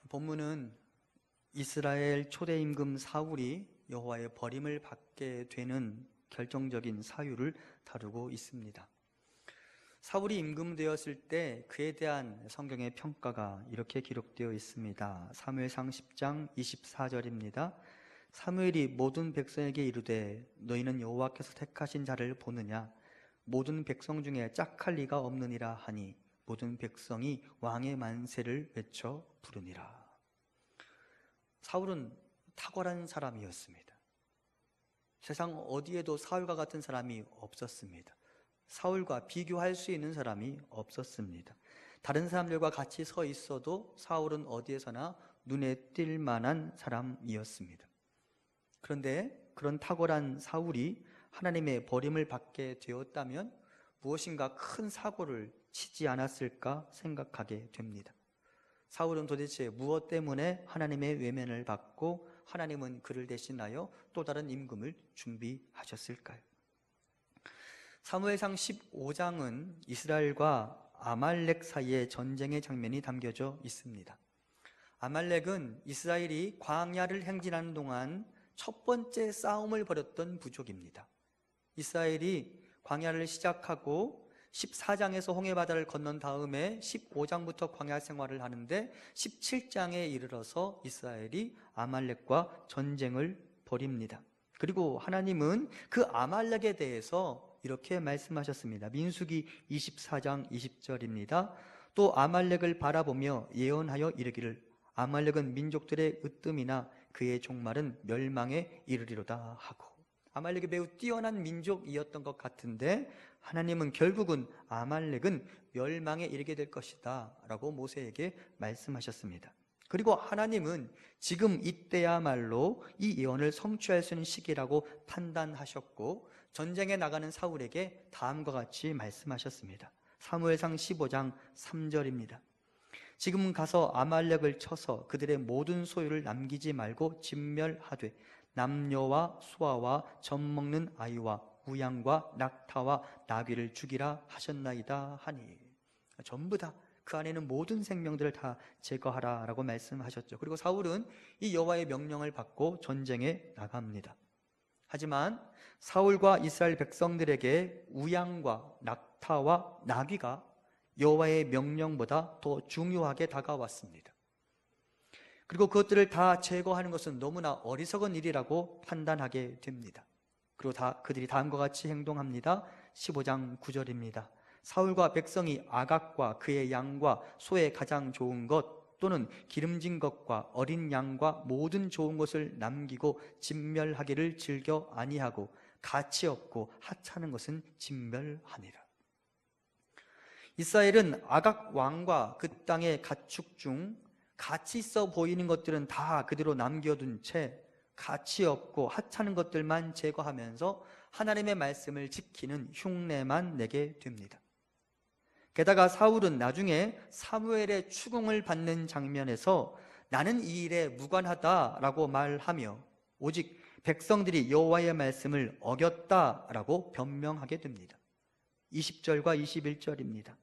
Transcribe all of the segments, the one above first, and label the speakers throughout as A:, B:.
A: 본문은 이스라엘 초대 임금 사울이 여호와의 버림을 받게 되는 결정적인 사유를 다루고 있습니다. 사울이 임금되었을 때 그에 대한 성경의 평가가 이렇게 기록되어 있습니다. 사무엘상 10장 24절입니다. 사무엘이 모든 백성에게 이르되 너희는 여호와께서 택하신 자를 보느냐? 모든 백성 중에 짝할 리가 없느니라 하니 모든 백성이 왕의 만세를 외쳐 부르니라. 사울은 탁월한 사람이었습니다. 세상 어디에도 사울과 같은 사람이 없었습니다. 사울과 비교할 수 있는 사람이 없었습니다. 다른 사람들과 같이 서 있어도 사울은 어디에서나 눈에 띌 만한 사람이었습니다. 그런데 그런 탁월한 사울이 하나님의 버림을 받게 되었다면 무엇인가 큰 사고를 치지 않았을까 생각하게 됩니다. 사울은 도대체 무엇 때문에 하나님의 외면을 받고 하나님은 그를 대신하여 또 다른 임금을 준비하셨을까요? 사무엘상 15장은 이스라엘과 아말렉 사이의 전쟁의 장면이 담겨져 있습니다. 아말렉은 이스라엘이 광야를 행진하는 동안 첫 번째 싸움을 벌였던 부족입니다. 이스라엘이 광야를 시작하고 14장에서 홍해바다를 건넌 다음에 15장부터 광야 생활을 하는데 17장에 이르러서 이스라엘이 아말렉과 전쟁을 벌입니다. 그리고 하나님은 그 아말렉에 대해서 이렇게 말씀하셨습니다. 민수기 24장 20절입니다. 또 아말렉을 바라보며 예언하여 이르기를 아말렉은 민족들의 으뜸이나 그의 종말은 멸망에 이르리로다 하고, 아말렉이 매우 뛰어난 민족이었던 것 같은데 하나님은 결국은 아말렉은 멸망에 이르게 될 것이다 라고 모세에게 말씀하셨습니다. 그리고 하나님은 지금 이때야말로 이 예언을 성취할 수 있는 시기라고 판단하셨고 전쟁에 나가는 사울에게 다음과 같이 말씀하셨습니다. 사무엘상 15장 3절입니다. 지금 가서 아말렉을 쳐서 그들의 모든 소유를 남기지 말고 진멸하되 남녀와 소아와 젖먹는 아이와 우양과 낙타와 나귀를 죽이라 하셨나이다 하니, 전부 다 그 안에는 모든 생명들을 다 제거하라 라고 말씀하셨죠. 그리고 사울은 이 여호와의 명령을 받고 전쟁에 나갑니다. 하지만 사울과 이스라엘 백성들에게 우양과 낙타와 나귀가 여호와의 명령보다 더 중요하게 다가왔습니다. 그리고 그것들을 다 제거하는 것은 너무나 어리석은 일이라고 판단하게 됩니다. 그리고 그들이 다음과 같이 행동합니다. 15장 9절입니다. 사울과 백성이 아각과 그의 양과 소의 가장 좋은 것 또는 기름진 것과 어린 양과 모든 좋은 것을 남기고 진멸하기를 즐겨 아니하고 가치 없고 하찮은 것은 진멸하니라. 이스라엘은 아각 왕과 그 땅의 가축 중 가치 있어 보이는 것들은 다 그대로 남겨둔 채 가치 없고 하찮은 것들만 제거하면서 하나님의 말씀을 지키는 흉내만 내게 됩니다. 게다가 사울은 나중에 사무엘의 추궁을 받는 장면에서 나는 이 일에 무관하다라고 말하며 오직 백성들이 여호와의 말씀을 어겼다라고 변명하게 됩니다. 20절과 21절입니다.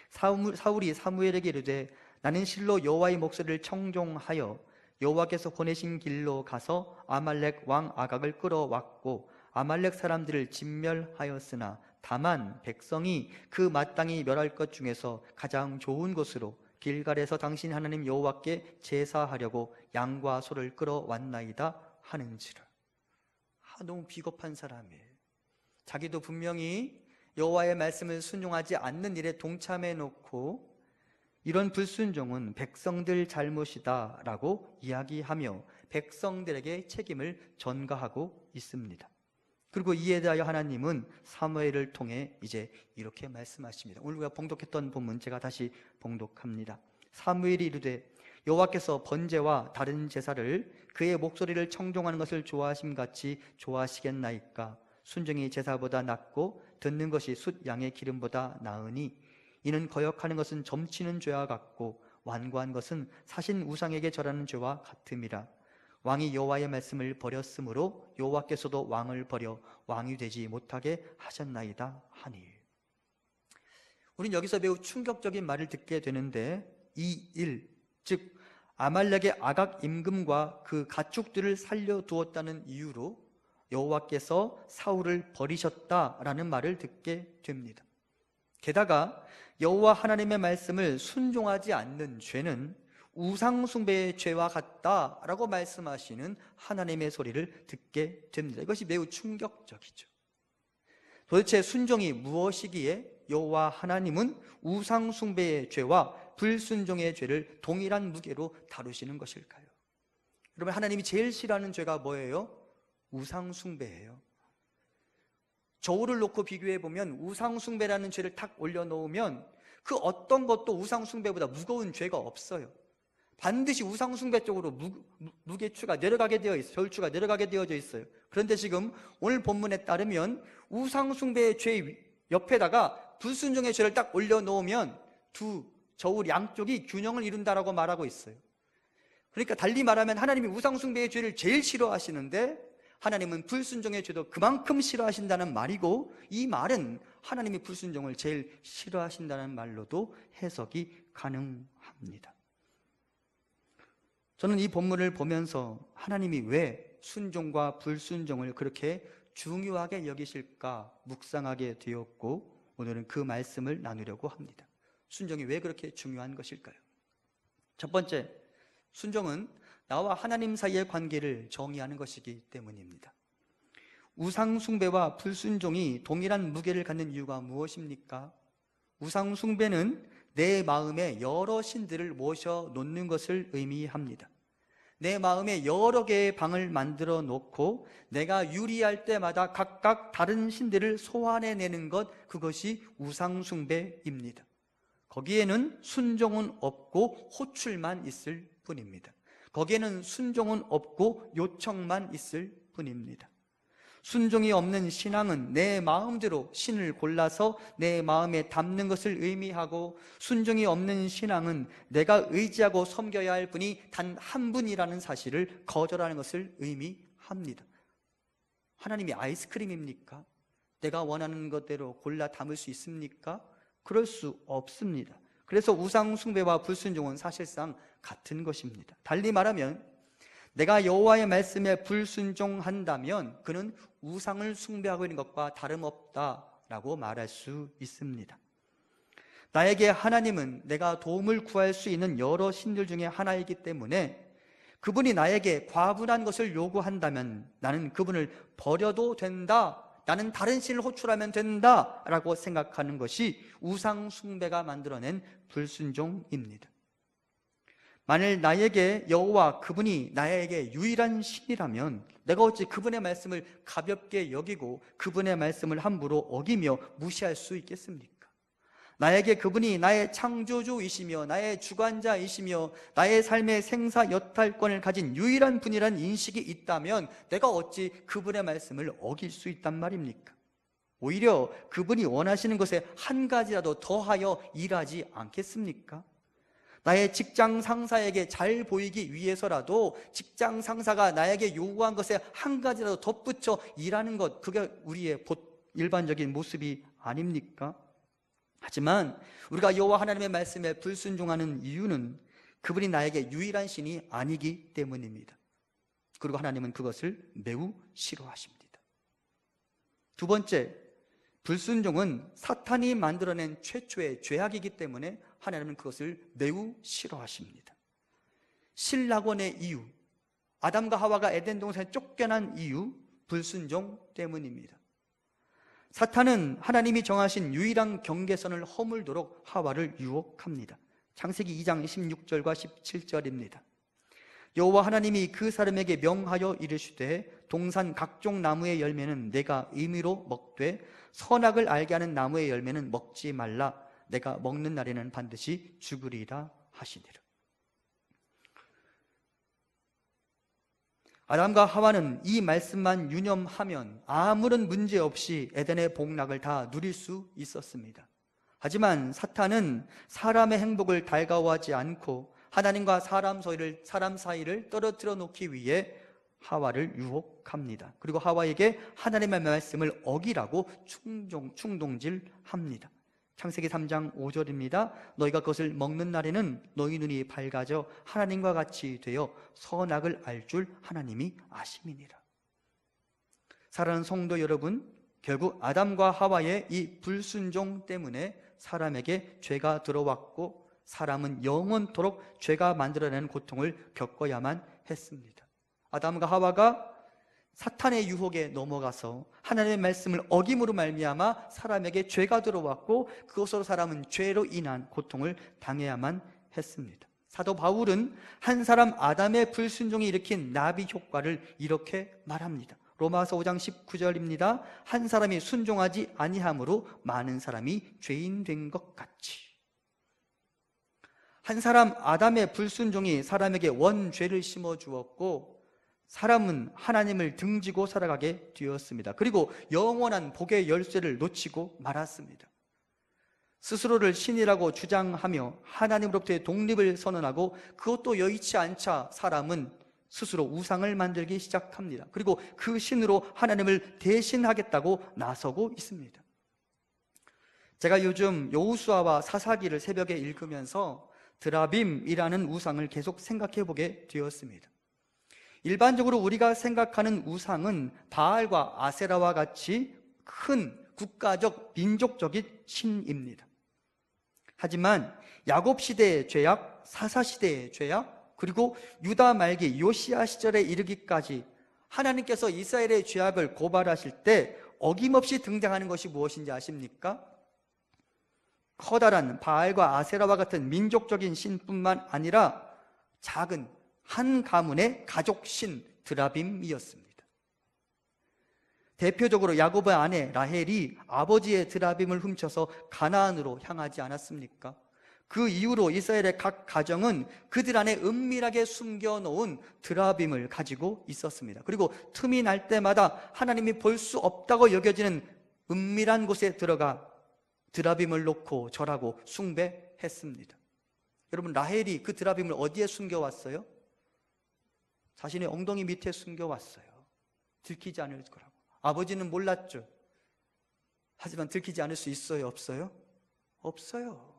A: 사울이 사무엘에게 이르되 나는 실로 여호와의 목소리를 청종하여 여호와께서 보내신 길로 가서 아말렉 왕 아각을 끌어왔고 아말렉 사람들을 진멸하였으나 다만 백성이 그 마땅히 멸할 것 중에서 가장 좋은 곳으로 길갈에서 당신 하나님 여호와께 제사하려고 양과 소를 끌어왔나이다 하는지라. 너무 비겁한 사람이에요. 자기도 분명히 여호와의 말씀을 순종하지 않는 일에 동참해 놓고 이런 불순종은 백성들 잘못이다 라고 이야기하며 백성들에게 책임을 전가하고 있습니다. 그리고 이에 대하여 하나님은 사무엘을 통해 이제 이렇게 말씀하십니다. 오늘 우리가 봉독했던 본문 제가 다시 봉독합니다. 사무엘이 이르되 여호와께서 번제와 다른 제사를 그의 목소리를 청종하는 것을 좋아하심같이 좋아하시겠나이까? 순종이 제사보다 낫고 듣는 것이 숫 양의 기름보다 나으니 이는 거역하는 것은 점치는 죄와 같고 완고한 것은 사신 우상에게 절하는 죄와 같음이라. 왕이 여호와의 말씀을 버렸으므로 여호와께서도 왕을 버려 왕이 되지 못하게 하셨나이다 하니. 우린 여기서 매우 충격적인 말을 듣게 되는데 이 일, 즉 아말렉의 아각 임금과 그 가축들을 살려두었다는 이유로 여호와께서 사울을 버리셨다라는 말을 듣게 됩니다. 게다가 여호와 하나님의 말씀을 순종하지 않는 죄는 우상숭배의 죄와 같다라고 말씀하시는 하나님의 소리를 듣게 됩니다. 이것이 매우 충격적이죠. 도대체 순종이 무엇이기에 여호와 하나님은 우상숭배의 죄와 불순종의 죄를 동일한 무게로 다루시는 것일까요? 여러분, 하나님이 제일 싫어하는 죄가 뭐예요? 우상숭배예요. 저울을 놓고 비교해 보면 우상숭배라는 죄를 탁 올려놓으면 그 어떤 것도 우상숭배보다 무거운 죄가 없어요. 반드시 우상숭배 쪽으로 무게추가 내려가게 되어 있어요. 저울추가 내려가게 되어져 있어요. 그런데 지금 오늘 본문에 따르면 우상숭배의 죄 옆에다가 불순종의 죄를 딱 올려놓으면 두 저울 양쪽이 균형을 이룬다라고 말하고 있어요. 그러니까 달리 말하면 하나님이 우상숭배의 죄를 제일 싫어하시는데 하나님은 불순종의 죄도 그만큼 싫어하신다는 말이고, 이 말은 하나님이 불순종을 제일 싫어하신다는 말로도 해석이 가능합니다. 저는 이 본문을 보면서 하나님이 왜 순종과 불순종을 그렇게 중요하게 여기실까 묵상하게 되었고, 오늘은 그 말씀을 나누려고 합니다. 순종이 왜 그렇게 중요한 것일까요? 첫 번째, 순종은 나와 하나님 사이의 관계를 정의하는 것이기 때문입니다. 우상숭배와 불순종이 동일한 무게를 갖는 이유가 무엇입니까? 우상숭배는 내 마음에 여러 신들을 모셔 놓는 것을 의미합니다. 내 마음에 여러 개의 방을 만들어 놓고 내가 유리할 때마다 각각 다른 신들을 소환해내는 것, 그것이 우상숭배입니다. 거기에는 순종은 없고 호출만 있을 뿐입니다. 거기에는 순종은 없고 요청만 있을 뿐입니다. 순종이 없는 신앙은 내 마음대로 신을 골라서 내 마음에 담는 것을 의미하고, 순종이 없는 신앙은 내가 의지하고 섬겨야 할 분이 단 한 분이라는 사실을 거절하는 것을 의미합니다. 하나님이 아이스크림입니까? 내가 원하는 것대로 골라 담을 수 있습니까? 그럴 수 없습니다. 그래서 우상숭배와 불순종은 사실상 같은 것입니다. 달리 말하면 내가 여호와의 말씀에 불순종한다면 그는 우상을 숭배하고 있는 것과 다름없다라고 말할 수 있습니다. 나에게 하나님은 내가 도움을 구할 수 있는 여러 신들 중에 하나이기 때문에 그분이 나에게 과분한 것을 요구한다면 나는 그분을 버려도 된다, 나는 다른 신을 호출하면 된다라고 생각하는 것이 우상숭배가 만들어낸 불순종입니다. 만일 나에게 여호와 그분이 나에게 유일한 신이라면 내가 어찌 그분의 말씀을 가볍게 여기고 그분의 말씀을 함부로 어기며 무시할 수 있겠습니까? 나에게 그분이 나의 창조주이시며 나의 주관자이시며 나의 삶의 생사 여탈권을 가진 유일한 분이라는 인식이 있다면 내가 어찌 그분의 말씀을 어길 수 있단 말입니까? 오히려 그분이 원하시는 것에 한 가지라도 더하여 일하지 않겠습니까? 나의 직장 상사에게 잘 보이기 위해서라도 직장 상사가 나에게 요구한 것에 한 가지라도 덧붙여 일하는 것, 그게 우리의 일반적인 모습이 아닙니까? 하지만 우리가 여호와 하나님의 말씀에 불순종하는 이유는 그분이 나에게 유일한 신이 아니기 때문입니다. 그리고 하나님은 그것을 매우 싫어하십니다. 두 번째, 불순종은 사탄이 만들어낸 최초의 죄악이기 때문에 하나님은 그것을 매우 싫어하십니다. 신락원의 이유, 아담과 하와가 에덴 동산에 쫓겨난 이유, 불순종 때문입니다. 사탄은 하나님이 정하신 유일한 경계선을 허물도록 하와를 유혹합니다. 창세기 2장 16절과 17절입니다. 여호와 하나님이 그 사람에게 명하여 이르시되 동산 각종 나무의 열매는 내가 임의로 먹되 선악을 알게 하는 나무의 열매는 먹지 말라. 내가 먹는 날에는 반드시 죽으리라 하시니라. 아담과 하와는 이 말씀만 유념하면 아무런 문제 없이 에덴의 복락을 다 누릴 수 있었습니다. 하지만 사탄은 사람의 행복을 달가워하지 않고 하나님과 사람 사이를 떨어뜨려 놓기 위해 하와를 유혹합니다. 그리고 하와에게 하나님의 말씀을 어기라고 충동질합니다. 창세기 3장 5절입니다. 너희가 그것을 먹는 날에는 너희 눈이 밝아져 하나님과 같이 되어 선악을 알 줄 하나님이 아심이니라. 사랑하는 성도 여러분, 결국 아담과 하와의 이 불순종 때문에 사람에게 죄가 들어왔고 사람은 영원토록 죄가 만들어내는 고통을 겪어야만 했습니다. 아담과 하와가 사탄의 유혹에 넘어가서 하나님의 말씀을 어김으로 말미암아 사람에게 죄가 들어왔고 그것으로 사람은 죄로 인한 고통을 당해야만 했습니다. 사도 바울은 한 사람 아담의 불순종이 일으킨 나비 효과를 이렇게 말합니다. 로마서 5장 19절입니다. 한 사람이 순종하지 아니함으로 많은 사람이 죄인 된 것 같이. 한 사람 아담의 불순종이 사람에게 원죄를 심어주었고 사람은 하나님을 등지고 살아가게 되었습니다. 그리고 영원한 복의 열쇠를 놓치고 말았습니다. 스스로를 신이라고 주장하며 하나님으로부터의 독립을 선언하고 그것도 여의치 않자 사람은 스스로 우상을 만들기 시작합니다. 그리고 그 신으로 하나님을 대신하겠다고 나서고 있습니다. 제가 요즘 여호수아와 사사기를 새벽에 읽으면서 드라빔이라는 우상을 계속 생각해 보게 되었습니다. 일반적으로 우리가 생각하는 우상은 바알과 아세라와 같이 큰 국가적, 민족적인 신입니다. 하지만 야곱 시대의 죄악, 사사 시대의 죄악, 그리고 유다 말기 요시야 시절에 이르기까지 하나님께서 이스라엘의 죄악을 고발하실 때 어김없이 등장하는 것이 무엇인지 아십니까? 커다란 바알과 아세라와 같은 민족적인 신뿐만 아니라 작은 한 가문의 가족신 드라빔이었습니다. 대표적으로 야곱의 아내 라헬이 아버지의 드라빔을 훔쳐서 가나안으로 향하지 않았습니까? 그 이후로 이스라엘의 각 가정은 그들 안에 은밀하게 숨겨놓은 드라빔을 가지고 있었습니다. 그리고 틈이 날 때마다 하나님이 볼 수 없다고 여겨지는 은밀한 곳에 들어가 드라빔을 놓고 절하고 숭배했습니다. 여러분, 라헬이 그 드라빔을 어디에 숨겨왔어요? 자신의 엉덩이 밑에 숨겨왔어요. 들키지 않을 거라고. 아버지는 몰랐죠. 하지만 들키지 않을 수 있어요? 없어요? 없어요.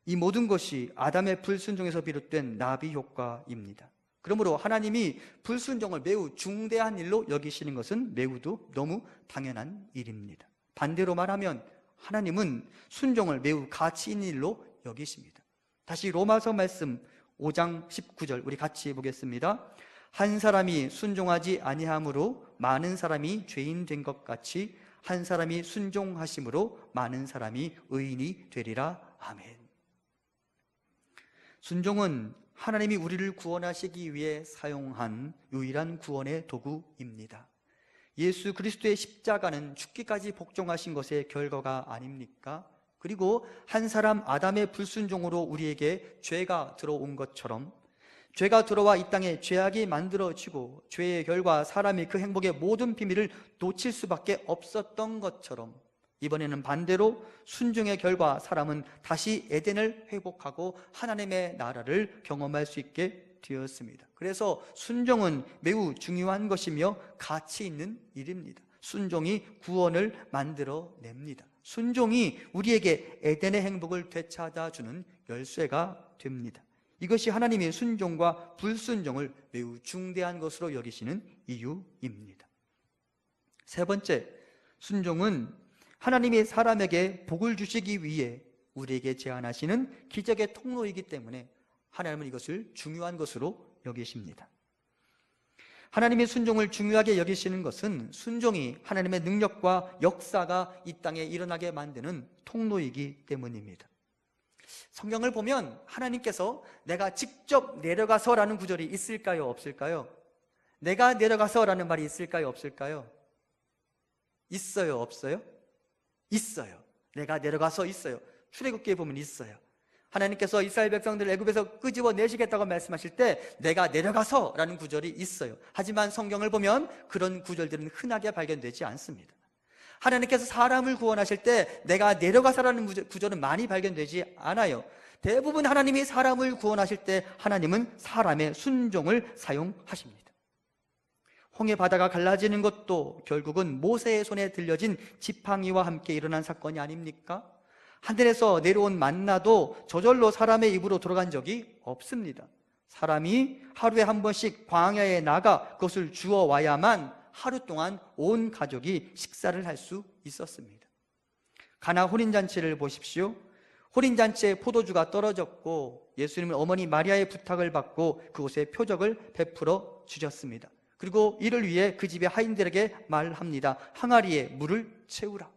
A: 이 모든 것이 아담의 불순종에서 비롯된 나비 효과입니다. 그러므로 하나님이 불순종을 매우 중대한 일로 여기시는 것은 매우도 너무 당연한 일입니다. 반대로 말하면 하나님은 순종을 매우 가치 있는 일로 여기십니다. 다시 로마서 말씀 5장 19절 우리 같이 보겠습니다. 한 사람이 순종하지 아니함으로 많은 사람이 죄인 된 것 같이 한 사람이 순종하심으로 많은 사람이 의인이 되리라. 아멘. 순종은 하나님이 우리를 구원하시기 위해 사용한 유일한 구원의 도구입니다. 예수 그리스도의 십자가는 죽기까지 복종하신 것의 결과가 아닙니까? 그리고 한 사람 아담의 불순종으로 우리에게 죄가 들어온 것처럼 죄가 들어와 이 땅에 죄악이 만들어지고 죄의 결과 사람이 그 행복의 모든 비밀을 놓칠 수밖에 없었던 것처럼 이번에는 반대로 순종의 결과 사람은 다시 에덴을 회복하고 하나님의 나라를 경험할 수 있게 되었습니다. 그래서 순종은 매우 중요한 것이며 가치 있는 일입니다. 순종이 구원을 만들어냅니다. 순종이 우리에게 에덴의 행복을 되찾아주는 열쇠가 됩니다. 이것이 하나님의 순종과 불순종을 매우 중대한 것으로 여기시는 이유입니다. 세 번째, 순종은 하나님이 사람에게 복을 주시기 위해 우리에게 제안하시는 기적의 통로이기 때문에 하나님은 이것을 중요한 것으로 여기십니다. 하나님의 순종을 중요하게 여기시는 것은 순종이 하나님의 능력과 역사가 이 땅에 일어나게 만드는 통로이기 때문입니다. 성경을 보면 하나님께서 내가 직접 내려가서라는 구절이 있을까요? 없을까요? 내가 내려가서라는 말이 있을까요? 없을까요? 있어요? 없어요? 있어요. 내가 내려가서 있어요. 출애굽기에 보면 있어요. 하나님께서 이스라엘 백성들을 애굽에서 끄집어 내시겠다고 말씀하실 때 내가 내려가서 라는 구절이 있어요. 하지만 성경을 보면 그런 구절들은 흔하게 발견되지 않습니다. 하나님께서 사람을 구원하실 때 내가 내려가서라는 구절은 많이 발견되지 않아요. 대부분 하나님이 사람을 구원하실 때 하나님은 사람의 순종을 사용하십니다. 홍해 바다가 갈라지는 것도 결국은 모세의 손에 들려진 지팡이와 함께 일어난 사건이 아닙니까? 하늘에서 내려온 만나도 저절로 사람의 입으로 들어간 적이 없습니다. 사람이 하루에 한 번씩 광야에 나가 그것을 주워 와야만 하루 동안 온 가족이 식사를 할 수 있었습니다. 가나 혼인잔치를 보십시오. 혼인잔치에 포도주가 떨어졌고 예수님은 어머니 마리아의 부탁을 받고 그곳에 표적을 베풀어 주셨습니다. 그리고 이를 위해 그 집의 하인들에게 말합니다. 항아리에 물을 채우라.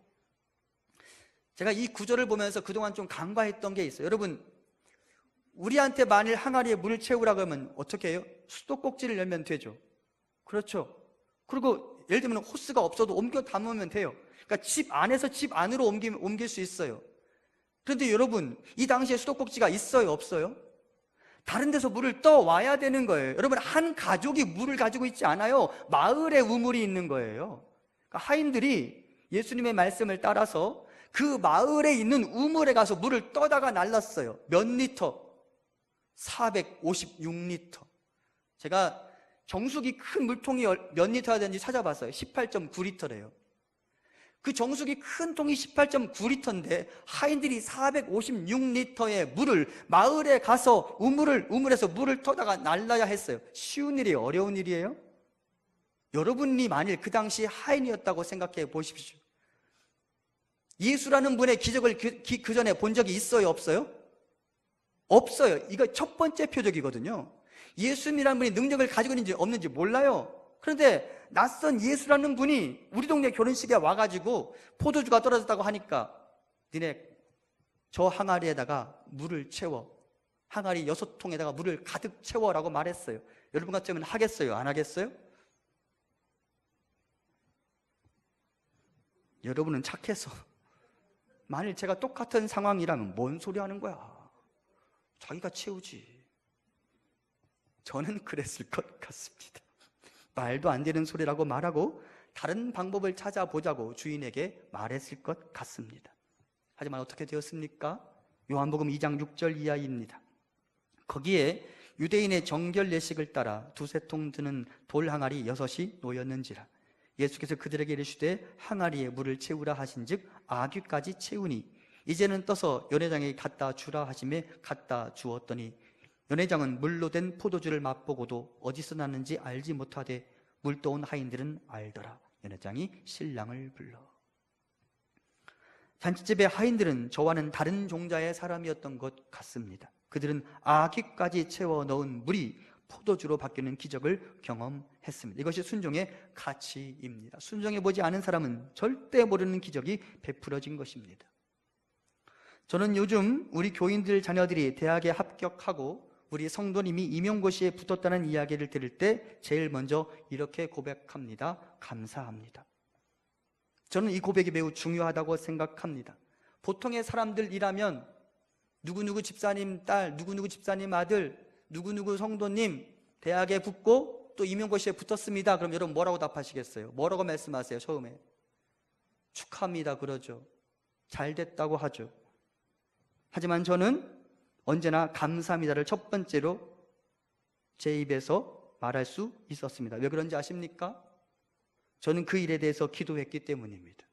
A: 제가 이 구절을 보면서 그동안 좀 간과했던 게 있어요. 여러분, 우리한테 만일 항아리에 물을 채우라고 하면 어떻게 해요? 수도꼭지를 열면 되죠. 그렇죠. 그리고 예를 들면 호스가 없어도 옮겨 담으면 돼요. 그러니까 집 안에서 집 안으로 옮길 수 있어요. 그런데 여러분, 이 당시에 수도꼭지가 있어요, 없어요? 다른 데서 물을 떠와야 되는 거예요. 여러분, 한 가족이 물을 가지고 있지 않아요. 마을에 우물이 있는 거예요. 그러니까 하인들이 예수님의 말씀을 따라서 그 마을에 있는 우물에 가서 물을 떠다가 날랐어요. 몇 리터? 456리터. 제가 정수기 큰 물통이 몇 리터야 되는지 찾아봤어요. 18.9리터래요. 그 정수기 큰 통이 18.9리터인데 하인들이 456리터의 물을 마을에 가서 우물에서 물을 터다가 날라야 했어요. 쉬운 일이에요? 어려운 일이에요? 여러분이 만일 그 당시 하인이었다고 생각해 보십시오. 예수라는 분의 기적을 그 전에 본 적이 있어요? 없어요? 없어요. 이거 첫 번째 표적이거든요. 예수님이라는 분이 능력을 가지고 있는지 없는지 몰라요. 그런데 낯선 예수라는 분이 우리 동네 결혼식에 와가지고 포도주가 떨어졌다고 하니까 니네 저 항아리에다가 물을 채워, 항아리 6통에다가 물을 가득 채워라고 말했어요. 여러분 같으면 하겠어요? 안 하겠어요? 여러분은 착해서 만일 제가 똑같은 상황이라면 뭔 소리 하는 거야? 자기가 채우지. 저는 그랬을 것 같습니다. 말도 안 되는 소리라고 말하고 다른 방법을 찾아보자고 주인에게 말했을 것 같습니다. 하지만 어떻게 되었습니까? 요한복음 2장 6절 이하입니다. 거기에 유대인의 정결 예식을 따라 두세 통 드는 돌 항아리 6이 놓였는지라. 예수께서 그들에게 이르시되 항아리에 물을 채우라 하신즉 아귀까지 채우니 이제는 떠서 연회장에게 갖다 주라 하시매 갖다 주었더니 연회장은 물로 된 포도주를 맛보고도 어디서 났는지 알지 못하되 물 떠온 하인들은 알더라. 연회장이 신랑을 불러. 잔치집의 하인들은 저와는 다른 종자의 사람이었던 것 같습니다. 그들은 아귀까지 채워 넣은 물이 포도주로 바뀌는 기적을 경험했습니다. 이것이 순종의 가치입니다. 순종해보지 않은 사람은 절대 모르는 기적이 베풀어진 것입니다. 저는 요즘 우리 교인들 자녀들이 대학에 합격하고 우리 성도님이 임용고시에 붙었다는 이야기를 들을 때 제일 먼저 이렇게 고백합니다. 감사합니다. 저는 이 고백이 매우 중요하다고 생각합니다. 보통의 사람들이라면 누구누구 집사님 딸, 누구누구 집사님 아들, 누구누구 성도님 대학에 붙고 또 임용고시에 붙었습니다. 그럼 여러분 뭐라고 답하시겠어요? 뭐라고 말씀하세요? 처음에 축하합니다 그러죠. 잘 됐다고 하죠. 하지만 저는 언제나 감사합니다를 첫 번째로 제 입에서 말할 수 있었습니다. 왜 그런지 아십니까? 저는 그 일에 대해서 기도했기 때문입니다.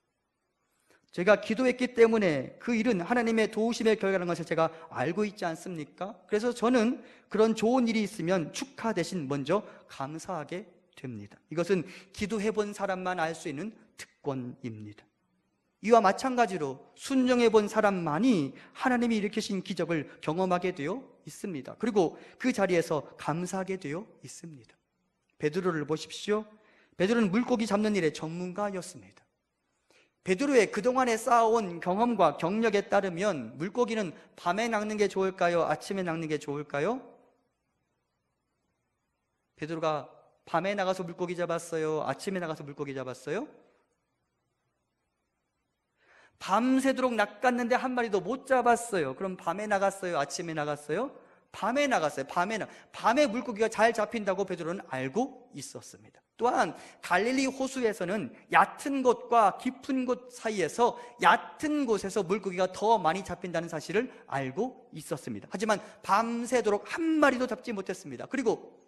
A: 제가 기도했기 때문에 그 일은 하나님의 도우심의 결과라는 것을 제가 알고 있지 않습니까? 그래서 저는 그런 좋은 일이 있으면 축하 대신 먼저 감사하게 됩니다. 이것은 기도해 본 사람만 알 수 있는 특권입니다. 이와 마찬가지로 순종해 본 사람만이 하나님이 일으키신 기적을 경험하게 되어 있습니다. 그리고 그 자리에서 감사하게 되어 있습니다. 베드로를 보십시오. 베드로는 물고기 잡는 일의 전문가였습니다. 베드로의 그동안에 쌓아온 경험과 경력에 따르면 물고기는 밤에 낚는 게 좋을까요? 아침에 낚는 게 좋을까요? 베드로가 밤에 나가서 물고기 잡았어요? 아침에 나가서 물고기 잡았어요? 밤새도록 낚았는데 한 마리도 못 잡았어요. 그럼 밤에 나갔어요? 아침에 나갔어요? 밤에 나갔어요. 밤에 물고기가 잘 잡힌다고 베드로는 알고 있었습니다. 또한 갈릴리 호수에서는 얕은 곳과 깊은 곳 사이에서 얕은 곳에서 물고기가 더 많이 잡힌다는 사실을 알고 있었습니다. 하지만 밤새도록 한 마리도 잡지 못했습니다. 그리고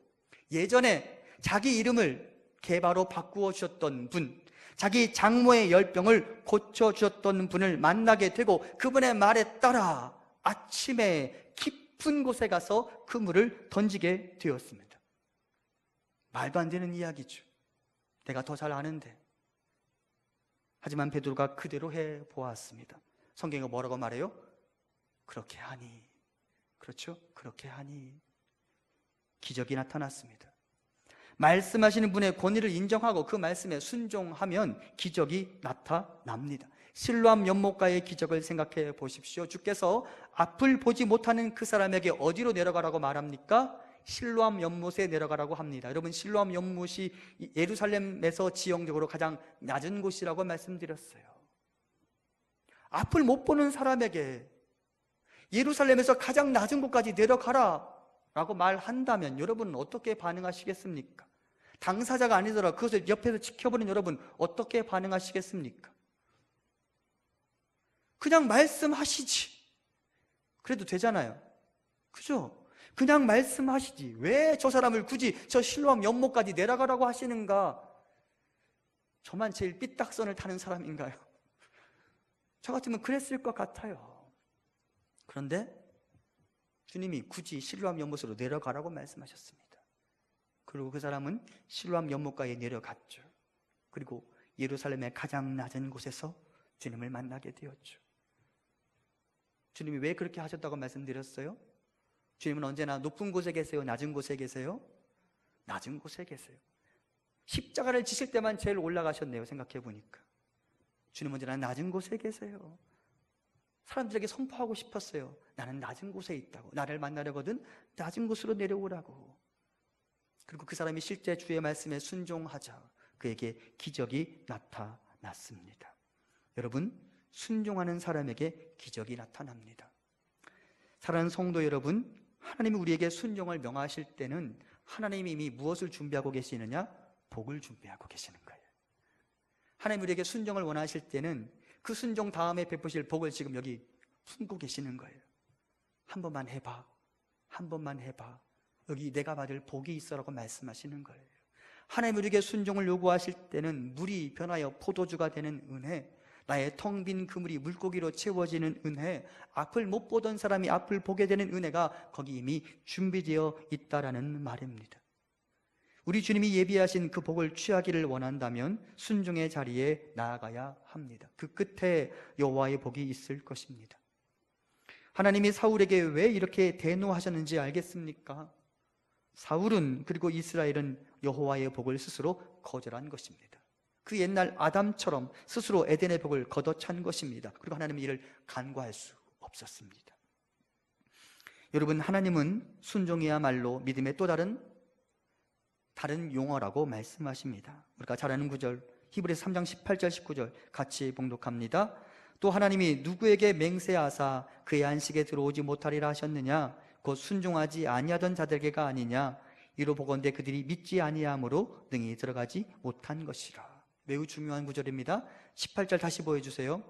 A: 예전에 자기 이름을 개바로 바꾸어 주셨던 분, 자기 장모의 열병을 고쳐주셨던 분을 만나게 되고 그분의 말에 따라 아침에 깊은 곳에 가서 그물을 던지게 되었습니다. 말도 안 되는 이야기죠. 내가 더 잘 아는데. 하지만 베드로가 그대로 해보았습니다. 성경이 뭐라고 말해요? 그렇게 하니, 그렇죠? 그렇게 하니 기적이 나타났습니다. 말씀하시는 분의 권위를 인정하고 그 말씀에 순종하면 기적이 나타납니다. 실로암 연못가의 기적을 생각해 보십시오. 주께서 앞을 보지 못하는 그 사람에게 어디로 내려가라고 말합니까? 실로암 연못에 내려가라고 합니다. 여러분, 실로암 연못이 예루살렘에서 지형적으로 가장 낮은 곳이라고 말씀드렸어요. 앞을 못 보는 사람에게 예루살렘에서 가장 낮은 곳까지 내려가라 라고 말한다면 여러분은 어떻게 반응하시겠습니까? 당사자가 아니더라도 그것을 옆에서 지켜보는 여러분 어떻게 반응하시겠습니까? 그냥 말씀하시지, 그래도 되잖아요. 그죠? 그냥 말씀하시지 왜 저 사람을 굳이 저 실로암 연못까지 내려가라고 하시는가? 저만 제일 삐딱선을 타는 사람인가요? 저 같으면 그랬을 것 같아요. 그런데 주님이 굳이 실로암 연못으로 내려가라고 말씀하셨습니다. 그리고 그 사람은 실로암 연못가에 내려갔죠. 그리고 예루살렘의 가장 낮은 곳에서 주님을 만나게 되었죠. 주님이 왜 그렇게 하셨다고 말씀드렸어요? 주님은 언제나 높은 곳에 계세요? 낮은 곳에 계세요? 낮은 곳에 계세요. 십자가를 지실 때만 제일 올라가셨네요. 생각해 보니까 주님은 언제나 낮은 곳에 계세요. 사람들에게 선포하고 싶었어요. 나는 낮은 곳에 있다고. 나를 만나려거든 낮은 곳으로 내려오라고. 그리고 그 사람이 실제 주의 말씀에 순종하자 그에게 기적이 나타났습니다. 여러분, 순종하는 사람에게 기적이 나타납니다. 사랑하는 성도 여러분, 하나님이 우리에게 순종을 명하실 때는 하나님이 이미 무엇을 준비하고 계시느냐? 복을 준비하고 계시는 거예요. 하나님 우리에게 순종을 원하실 때는 그 순종 다음에 베푸실 복을 지금 여기 품고 계시는 거예요. 한 번만 해봐, 한 번만 해봐, 여기 내가 받을 복이 있어라고 말씀하시는 거예요. 하나님 우리에게 순종을 요구하실 때는 물이 변하여 포도주가 되는 은혜, 나의 텅 빈 그물이 물고기로 채워지는 은혜, 앞을 못 보던 사람이 앞을 보게 되는 은혜가 거기 이미 준비되어 있다라는 말입니다. 우리 주님이 예비하신 그 복을 취하기를 원한다면 순종의 자리에 나아가야 합니다. 그 끝에 여호와의 복이 있을 것입니다. 하나님이 사울에게 왜 이렇게 대노하셨는지 알겠습니까? 사울은 그리고 이스라엘은 여호와의 복을 스스로 거절한 것입니다. 그 옛날 아담처럼 스스로 에덴의 복을 걷어찬 것입니다. 그리고 하나님은 이를 간과할 수 없었습니다. 여러분, 하나님은 순종이야말로 믿음의 또 다른 용어라고 말씀하십니다. 우리가 잘 아는 구절 히브리서 3장 18절 19절 같이 봉독합니다. 또 하나님이 누구에게 맹세하사 그의 안식에 들어오지 못하리라 하셨느냐? 곧 순종하지 아니하던 자들에게가 아니냐? 이로 보건대 그들이 믿지 아니함으로 능히 들어가지 못한 것이라. 매우 중요한 구절입니다. 18절 다시 보여주세요.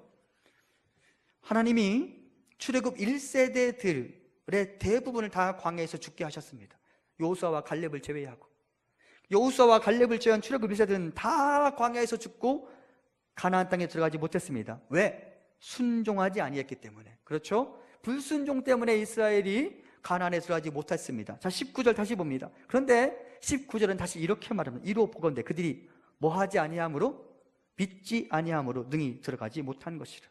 A: 하나님이 출애굽 1세대들의 대부분을 다 광야에서 죽게 하셨습니다. 여호수아와 갈렙을 제외하고. 여호수아와 갈렙을 제외한 출애굽 1세대는 다 광야에서 죽고 가나안 땅에 들어가지 못했습니다. 왜? 순종하지 아니했기 때문에. 그렇죠? 불순종 때문에 이스라엘이 가나안에 들어가지 못했습니다. 자, 19절 다시 봅니다. 그런데 19절은 다시 이렇게 말합니다. 이로 보건대 그들이 뭐하지 아니함으로? 믿지 아니함으로 능히 들어가지 못한 것이라.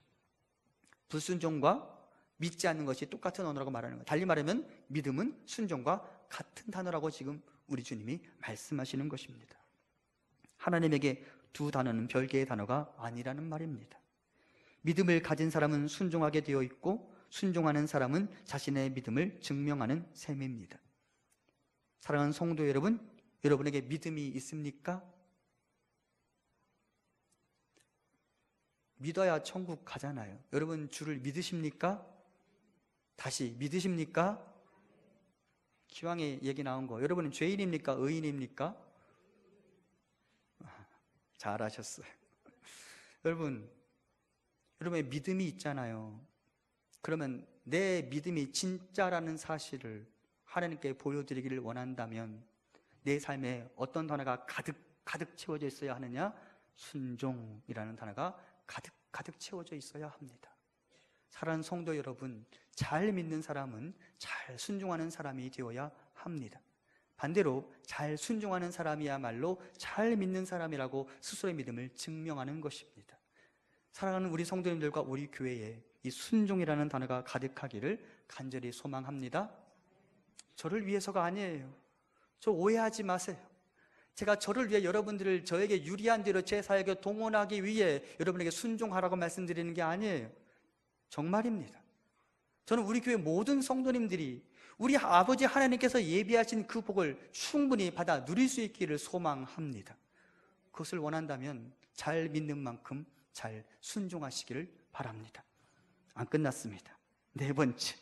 A: 불순종과 믿지 않는 것이 똑같은 언어라고 말하는 거예요. 달리 말하면 믿음은 순종과 같은 단어라고 지금 우리 주님이 말씀하시는 것입니다. 하나님에게 두 단어는 별개의 단어가 아니라는 말입니다. 믿음을 가진 사람은 순종하게 되어 있고 순종하는 사람은 자신의 믿음을 증명하는 셈입니다. 사랑하는 성도 여러분, 여러분에게 믿음이 있습니까? 믿어야 천국 가잖아요. 여러분 주를 믿으십니까? 다시 믿으십니까? 기왕에 얘기 나온 거, 여러분은 죄인입니까? 의인입니까? 잘하셨어요. 여러분의 믿음이 있잖아요. 그러면 내 믿음이 진짜라는 사실을 하나님께 보여드리기를 원한다면 내 삶에 어떤 단어가 가득 가득 채워져 있어야 하느냐? 순종이라는 단어가 가득 채워져 있어야 합니다. 사랑하는 성도 여러분, 잘 믿는 사람은 잘 순종하는 사람이 되어야 합니다. 반대로 잘 순종하는 사람이야말로 잘 믿는 사람이라고 스스로의 믿음을 증명하는 것입니다. 사랑하는 우리 성도님들과 우리 교회에 이 순종이라는 단어가 가득하기를 간절히 소망합니다. 저를 위해서가 아니에요. 저 오해하지 마세요. 제가 저를 위해 여러분들을 저에게 유리한 대로 제 사역에 동원하기 위해 여러분에게 순종하라고 말씀드리는 게 아니에요. 정말입니다. 저는 우리 교회 모든 성도님들이 우리 아버지 하나님께서 예비하신 그 복을 충분히 받아 누릴 수 있기를 소망합니다. 그것을 원한다면 잘 믿는 만큼 잘 순종하시기를 바랍니다. 안 끝났습니다. 네 번째,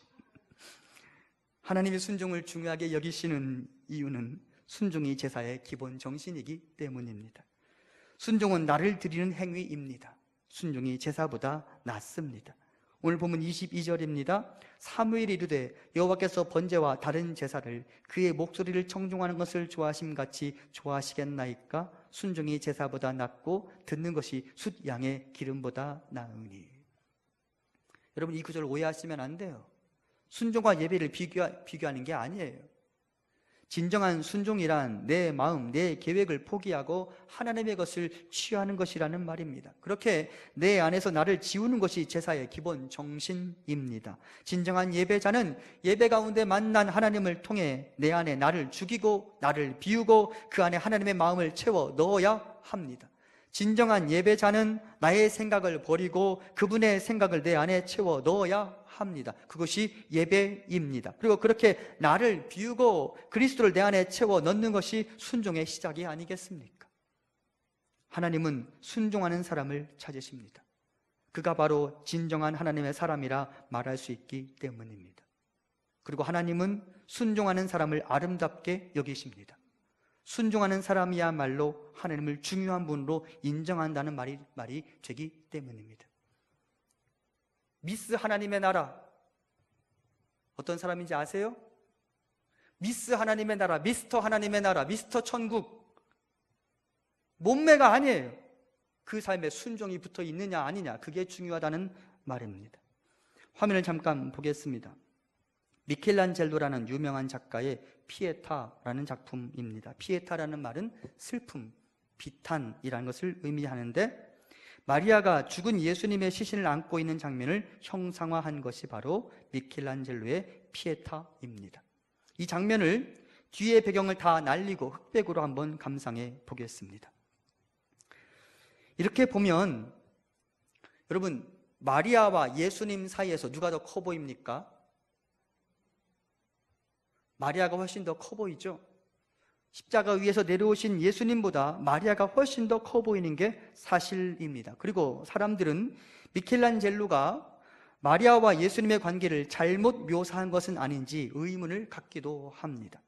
A: 하나님의 순종을 중요하게 여기시는 이유는 순종이 제사의 기본 정신이기 때문입니다. 순종은 나를 드리는 행위입니다. 순종이 제사보다 낫습니다. 오늘 본문 22절입니다. 사무엘이 이르되 여호와께서 번제와 다른 제사를 그의 목소리를 청종하는 것을 좋아하심같이 좋아하시겠나이까? 순종이 제사보다 낫고 듣는 것이 숫 양의 기름보다 나으니. 여러분, 이 구절을 오해하시면 안 돼요. 순종과 예배를 비교하는 게 아니에요. 진정한 순종이란 내 마음, 내 계획을 포기하고 하나님의 것을 취하는 것이라는 말입니다. 그렇게 내 안에서 나를 지우는 것이 제사의 기본 정신입니다. 진정한 예배자는 예배 가운데 만난 하나님을 통해 내 안에 나를 죽이고 나를 비우고 그 안에 하나님의 마음을 채워 넣어야 합니다. 진정한 예배자는 나의 생각을 버리고 그분의 생각을 내 안에 채워 넣어야 합니다. 그것이 예배입니다. 그리고 그렇게 나를 비우고 그리스도를 내 안에 채워 넣는 것이 순종의 시작이 아니겠습니까? 하나님은 순종하는 사람을 찾으십니다. 그가 바로 진정한 하나님의 사람이라 말할 수 있기 때문입니다. 그리고 하나님은 순종하는 사람을 아름답게 여기십니다. 순종하는 사람이야말로 하나님을 중요한 분으로 인정한다는 말이 되기 때문입니다. 미스 하나님의 나라, 어떤 사람인지 아세요? 미스 하나님의 나라, 미스터 하나님의 나라, 미스터 천국. 몸매가 아니에요. 그 삶에 순종이 붙어 있느냐 아니냐, 그게 중요하다는 말입니다. 화면을 잠깐 보겠습니다. 미켈란젤로라는 유명한 작가의 피에타라는 작품입니다. 피에타라는 말은 슬픔, 비탄이라는 것을 의미하는데, 마리아가 죽은 예수님의 시신을 안고 있는 장면을 형상화한 것이 바로 미켈란젤로의 피에타입니다. 이 장면을 뒤의 배경을 다 날리고 흑백으로 한번 감상해 보겠습니다. 이렇게 보면 여러분, 마리아와 예수님 사이에서 누가 더 커 보입니까? 마리아가 훨씬 더 커 보이죠? 십자가 위에서 내려오신 예수님보다 마리아가 훨씬 더 커 보이는 게 사실입니다. 그리고 사람들은 미켈란젤로가 마리아와 예수님의 관계를 잘못 묘사한 것은 아닌지 의문을 갖기도 합니다.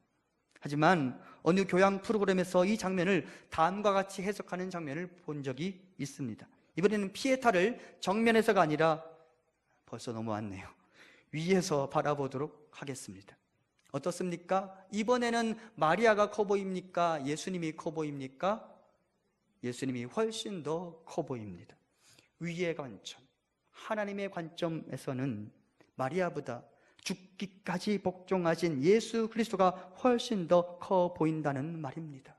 A: 하지만 어느 교양 프로그램에서 이 장면을 다음과 같이 해석하는 장면을 본 적이 있습니다. 이번에는 피에타를 정면에서가 아니라 벌써 넘어왔네요. 위에서 바라보도록 하겠습니다. 어떻습니까? 이번에는 마리아가 커 보입니까? 예수님이 커 보입니까? 예수님이 훨씬 더 커 보입니다. 위의 관점, 하나님의 관점에서는 마리아보다 죽기까지 복종하신 예수 그리스도가 훨씬 더 커 보인다는 말입니다.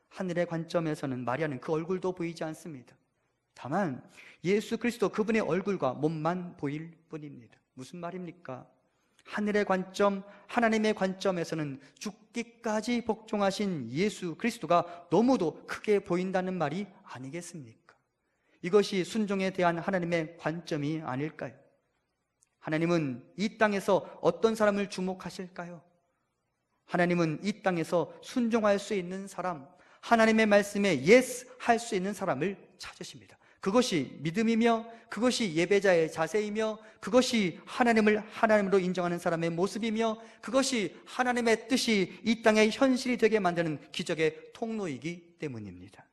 A: 하늘의 관점에서는 마리아는 그 얼굴도 보이지 않습니다. 다만 예수 그리스도 그분의 얼굴과 몸만 보일 뿐입니다. 무슨 말입니까? 하늘의 관점, 하나님의 관점에서는 죽기까지 복종하신 예수 그리스도가 너무도 크게 보인다는 말이 아니겠습니까? 이것이 순종에 대한 하나님의 관점이 아닐까요? 하나님은 이 땅에서 어떤 사람을 주목하실까요? 하나님은 이 땅에서 순종할 수 있는 사람, 하나님의 말씀에 예스 할 수 있는 사람을 찾으십니다. 그것이 믿음이며 그것이 예배자의 자세이며 그것이 하나님을 하나님으로 인정하는 사람의 모습이며 그것이 하나님의 뜻이 이 땅에 현실이 되게 만드는 기적의 통로이기 때문입니다.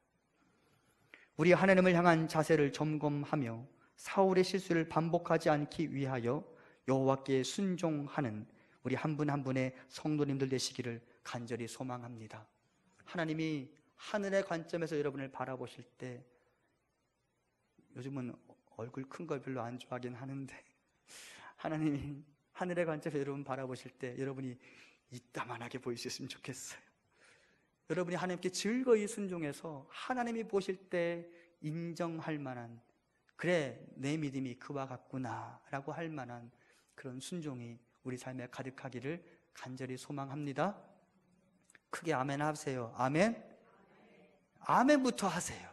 A: 우리 하나님을 향한 자세를 점검하며 사울의 실수를 반복하지 않기 위하여 여호와께 순종하는 우리 한 분 한 분의 성도님들 되시기를 간절히 소망합니다. 하나님이 하늘의 관점에서 여러분을 바라보실 때, 요즘은 얼굴 큰 걸 별로 안 좋아하긴 하는데, 하나님이 하늘의 관점에서 여러분 바라보실 때 여러분이 이따만하게 보이셨으면 좋겠어요. 여러분이 하나님께 즐거이 순종해서 하나님이 보실 때 인정할 만한, 그래 내 믿음이 그와 같구나 라고 할 만한 그런 순종이 우리 삶에 가득하기를 간절히 소망합니다. 크게 아멘 하세요. 아멘. 아멘부터 하세요.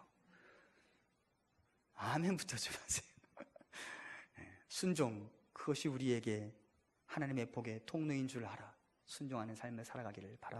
A: 아멘부터 좀 하세요. 순종, 그것이 우리에게 하나님의 복의 통로인 줄 알아 순종하는 삶을 살아가기를 바랍니다.